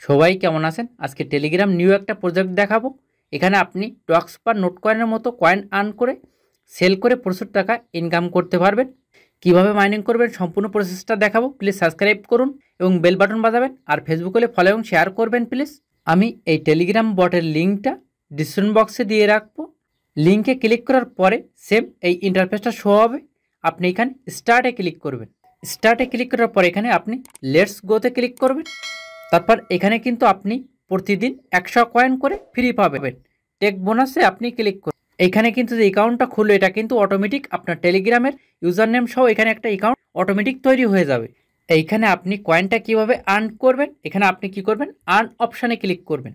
সবাই কেমন আছেন? আজকে টেলিগ্রাম নিউ একটা প্রজেক্ট দেখাবো। এখানে আপনি টক্স বা নোট কয়েনের মতো কয়েন আর্ন করে সেল করে প্রচুর টাকা ইনকাম করতে পারবেন। কিভাবে মাইনিং করবেন সম্পূর্ণ প্রসেসটা দেখাবো। প্লিজ সাবস্ক্রাইব করুন এবং বেল বাটন বাজাবেন, আর ফেসবুক হলে ফলো এবং শেয়ার করবেন প্লিজ। আমি এই টেলিগ্রাম বটের লিঙ্কটা ডিসক্রিপশন বক্সে দিয়ে রাখবো। লিঙ্কে ক্লিক করার পরে সেম এই ইন্টারফেসটা শো হবে। আপনি এখানে স্টার্টে ক্লিক করবেন। স্টার্টে ক্লিক করার পর এখানে আপনি লেটস গোতে ক্লিক করবেন। তারপর এখানে কিন্তু আপনি প্রতিদিন 100 কয়েন করে ফ্রি পাবেন। টেক বোনাসে আপনি ক্লিক করুন। এখানে কিন্তু যে অ্যাকাউন্টটা খুললো এটা কিন্তু অটোমেটিক আপনার টেলিগ্রামের ইউজার নেম সহ এখানে একটা অ্যাকাউন্ট অটোমেটিক তৈরি হয়ে যাবে। এইখানে আপনি কয়েনটা কিভাবে আর্ন করবেন, এখানে আপনি কি করবেন, আর্ন অপশানে ক্লিক করবেন।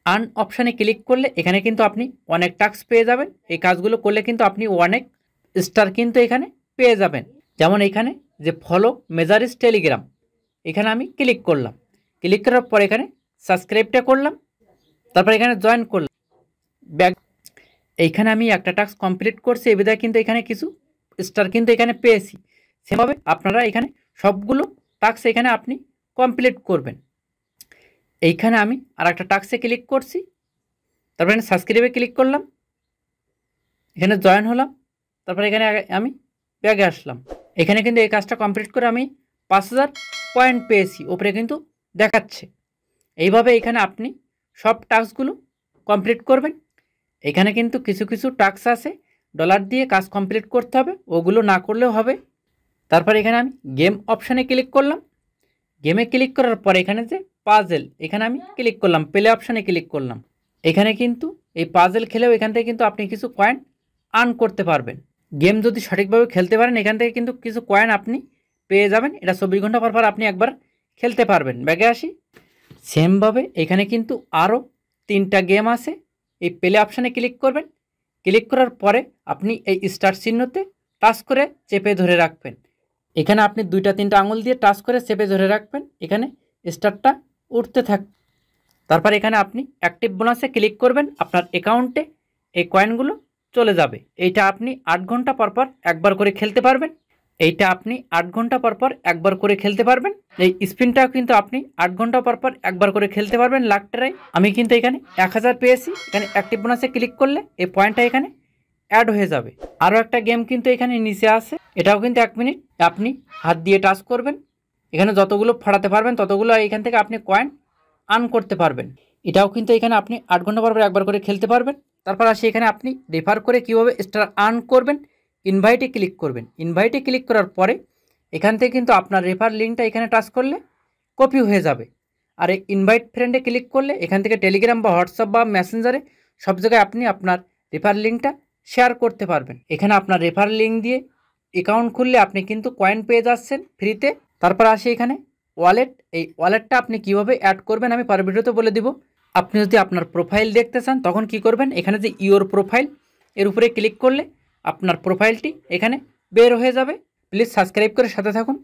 আর্ন অপশানে ক্লিক করলে এখানে কিন্তু আপনি অনেক টাস্ক পেয়ে যাবেন। এই কাজগুলো করলে কিন্তু আপনি অনেক স্টার কিন্তু এখানে পেয়ে যাবেন। যেমন এখানে যে ফলো মেজারিস টেলিগ্রাম, এখানে আমি ক্লিক করলাম। ক্লিক করার পর এখানে সাবস্ক্রাইবটা করলাম, তারপর এখানে জয়েন করলাম ব্যাক। এইখানে আমি একটা টাস্ক কমপ্লিট করছি, এই বিধায় কিন্তু এখানে কিছু স্টার কিন্তু এখানে পেয়েছি। সেভাবে আপনারা এখানে সবগুলো টাস্ক এখানে আপনি কমপ্লিট করবেন। এইখানে আমি আর একটা টাস্কে ক্লিক করছি, তারপর এখানে সাবস্ক্রাইবে ক্লিক করলাম, এখানে জয়েন হলাম, তারপর এখানে আমি ব্যাগে আসলাম। এখানে কিন্তু এই কাজটা কমপ্লিট করে আমি 5000 পয়েন্ট পেয়েছি, ওপরে কিন্তু দেখাচ্ছে। এইভাবে এখানে আপনি সব টাস্কগুলো কমপ্লিট করবেন। এখানে কিন্তু কিছু কিছু টাস্ক আছে ডলার দিয়ে কাজ কমপ্লিট করতে হবে, ওগুলো না করলেও হবে। তারপর এখানে আমি গেম অপশানে ক্লিক করলাম। গেমে ক্লিক করার পর এখানে যে পাজেল, এখানে আমি ক্লিক করলাম, প্লে অপশানে ক্লিক করলাম। এখানে কিন্তু এই পাজেল খেলেও এখান থেকে কিন্তু আপনি কিছু কয়েন আর্ন করতে পারবেন। গেম যদি সঠিকভাবে খেলতে পারেন এখান থেকে কিন্তু কিছু কয়েন আপনি পেয়ে যাবেন। এটা 24 ঘন্টা পর পর আপনি একবার খেলতে পারবেন। ব্যাগে আসি। সেমভাবে এখানে কিন্তু আরও 3টা গেম আছে। এই প্লে অপশানে ক্লিক করবেন। ক্লিক করার পরে আপনি এই স্টার চিহ্নতে টাচ করে চেপে ধরে রাখবেন। এখানে আপনি 2-3টা আঙুল দিয়ে টাচ করে চেপে ধরে রাখবেন, এখানে স্টারটা উঠতে থাক। তারপর এখানে আপনি অ্যাক্টিভ বোনাসে ক্লিক করবেন, আপনার অ্যাকাউন্টে এই কয়েনগুলো চলে যাবে। এইটা আপনি 8 ঘন্টা পর পর একবার করে খেলতে পারবেন। এইটা আপনি 8 ঘন্টা পর পর একবার করে খেলতে পারবেন। এই স্পিনটাও কিন্তু আপনি 8 ঘন্টা পর পর একবার করে খেলতে পারবেন। লাখ ট্রাই আমি কিন্তু এখানে 1000 পেয়েছি। এখানে অ্যাক্টিভ বোনাসে ক্লিক করলে এই পয়েন্টটা এখানে অ্যাড হয়ে যাবে। আরও একটা গেম কিন্তু এখানে নিচে আছে, এটাও কিন্তু 1 মিনিট আপনি হাত দিয়ে টাচ করবেন। এখানে যতগুলো ফাটাতে পারবেন ততগুলো এখান থেকে আপনি কয়েন আর্ন করতে পারবেন। এটাও কিন্তু এখানে আপনি 8 ঘন্টা পর পর একবার করে খেলতে পারবেন। তারপর আসি এখানে আপনি রেফার করে কীভাবে স্টার আর্ন করবেন। ইনভাইটে ক্লিক করবেন। ইনভাইটে ক্লিক করার পরে এখান থেকে কিন্তু আপনার রেফার লিঙ্কটা এখানে টাচ করলে কপি হয়ে যাবে। আর এই ইনভাইট ফ্রেন্ডে ক্লিক করলে এখান থেকে টেলিগ্রাম বা হোয়াটসঅ্যাপ বা মেসেঞ্জারে সব জায়গায় আপনি আপনার রেফার লিঙ্কটা শেয়ার করতে পারবেন। এখানে আপনার রেফার লিঙ্ক দিয়ে অ্যাকাউন্ট খুললে আপনি কিন্তু কয়েন পেয়ে যাচ্ছেন ফ্রিতে। তারপর আসি এখানে ওয়ালেট। এই ওয়ালেটটা আপনি কিভাবে অ্যাড করবেন আমি পরের ভিডিওতে বলে দিব। আপনি যদি আপনার প্রোফাইল দেখতে চান তখন কি করবেন, এখানে যে ইওর প্রোফাইল এর উপরে ক্লিক করলে আপনার প্রোফাইলটি এখানে বের হয়ে যাবে। প্লিজ সাবস্ক্রাইব করে সাথে থাকুন।